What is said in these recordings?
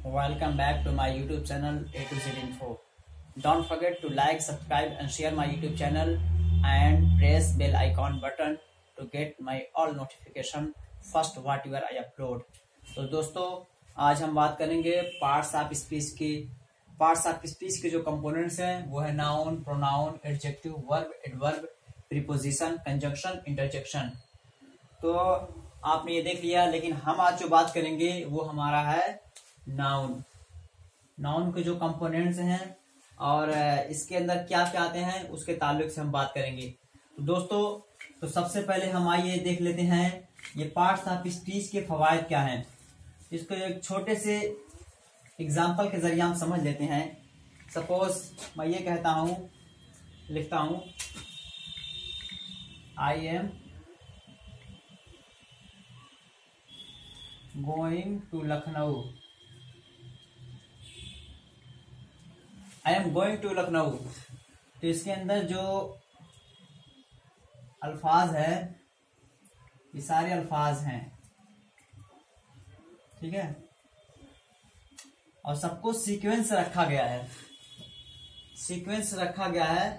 Welcome back to my YouTube channel A to Z Info. Don't forget to like, subscribe and share my YouTube channel and press bell icon button to get my all notification first whatever I upload. तो दोस्तों आज हम बात करेंगे parts of speech की। Parts of speech के जो components हैं वो है noun, pronoun, adjective, verb, adverb, preposition, conjunction, interjection. तो आपने ये देख लिया, लेकिन हम आज जो बात करेंगे वो हमारा है नाउन। नाउन के जो कंपोनेंट्स हैं और इसके अंदर क्या क्या आते हैं उसके ताल्लुक से हम बात करेंगे। तो दोस्तों तो सबसे पहले हम आइए देख लेते हैं ये पार्ट्स ऑफ स्पीच के फवायद क्या हैं। इसको एक छोटे से एग्जाम्पल के जरिए हम समझ लेते हैं। सपोज मैं ये कहता हूं, लिखता हूं I am going to Lucknow. I am going to Lucknow. तो इसके अंदर जो अल्फाज है ये सारे अल्फाज हैं, ठीक है, और सबको सीक्वेंस रखा गया है। सीक्वेंस रखा गया है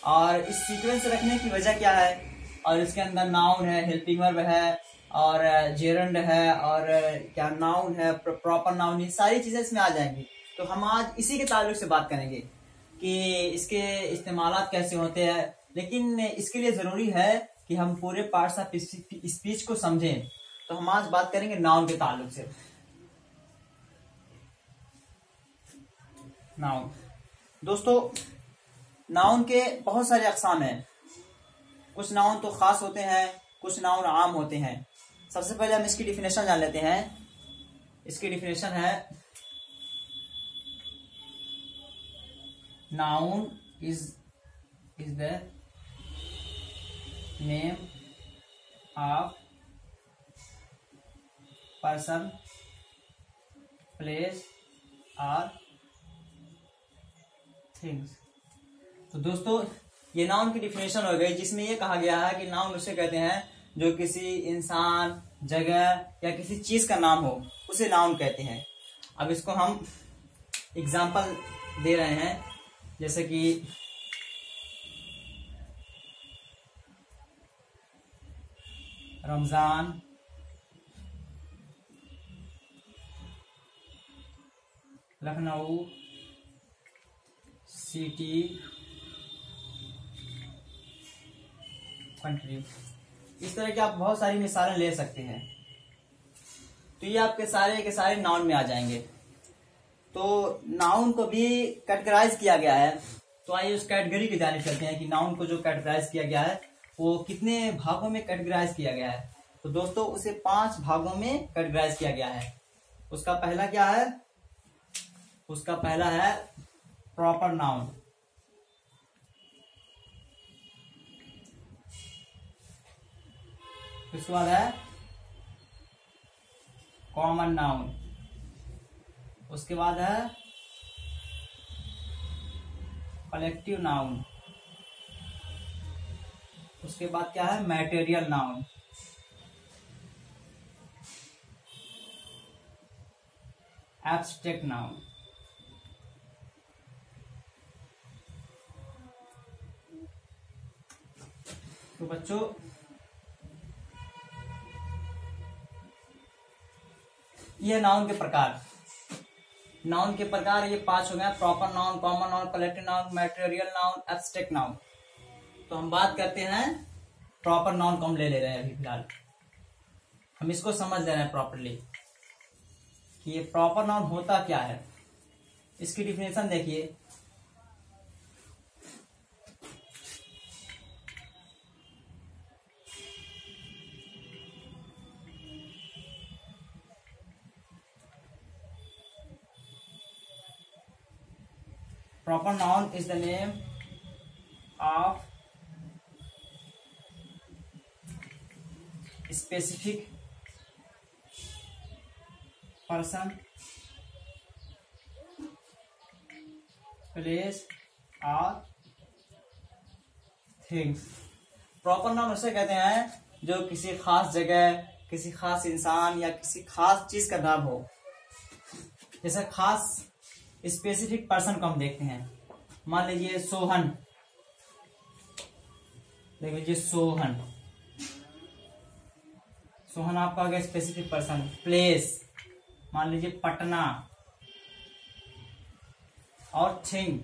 और इस सीक्वेंस रखने की वजह क्या है, और इसके अंदर नाउन है, हेल्पिंग वर्ब है और जेरंड है और क्या नाउन है, प्रॉपर नाउन, ये सारी चीजें इसमें आ जाएंगी। तो हम आज इसी के ताल्लुक से बात करेंगे कि इसके इस्तेमालात कैसे होते हैं। लेकिन इसके लिए जरूरी है कि हम पूरे पार्ट्स ऑफ स्पीच को समझें। तो हम आज बात करेंगे नाउन के ताल्लुक से। नाउन दोस्तों, नाउन के बहुत सारे अक़साम हैं। कुछ नाउन तो खास होते हैं, कुछ नाउन आम होते हैं। सबसे पहले हम इसकी डिफिनेशन जान लेते हैं। इसकी डिफिनेशन है noun is the name of person, place और थिंग्स। तो दोस्तों ये नाउन की डिफिनेशन हो गई, जिसमें ये कहा गया है कि नाउन उसे कहते हैं जो किसी इंसान, जगह या किसी चीज का नाम हो, उसे नाउन कहते हैं। अब इसको हम एग्जाम्पल दे रहे हैं, जैसे कि रमजान, लखनऊ, सिटी, कंट्री। इस तरह की आप बहुत सारी मिसालें ले सकते हैं। तो ये आपके सारे के सारे नाउन में आ जाएंगे। तो नाउन को भी कैटेगराइज किया गया है। तो आइए उस कैटेगरी की जानिब चलते हैं कि नाउन को जो कैटेगराइज किया गया है वो कितने भागों में कैटेगराइज किया गया है। तो दोस्तों उसे 5 भागों में कैटेगराइज किया गया है। उसका पहला क्या है? उसका पहला है प्रॉपर नाउन। उसके बाद है कॉमन नाउन। उसके बाद है कलेक्टिव नाउन। उसके बाद क्या है? Material noun. Abstract noun. तो बच्चों ये नाउन के प्रकार। नाउन के प्रकार ये 5 हो गए: proper noun, common noun, collective noun, material noun, abstract noun. तो हम बात करते हैं प्रॉपर नाउन को हम ले रहे हैं अभी फिलहाल। हम इसको समझ ले रहे हैं प्रॉपरली कि ये प्रॉपर नाउन होता क्या है। इसकी डिफिनेशन देखिए। Proper noun is the name of specific person, place or things। Proper noun उसे कहते हैं जो किसी खास जगह, किसी खास इंसान या किसी खास चीज का नाम हो। जैसे खास स्पेसिफिक पर्सन को हम देखते हैं, मान लीजिए सोहन, देख लीजिए सोहन, सोहन आपका हो गया स्पेसिफिक पर्सन। प्लेस मान लीजिए पटना, और थिंग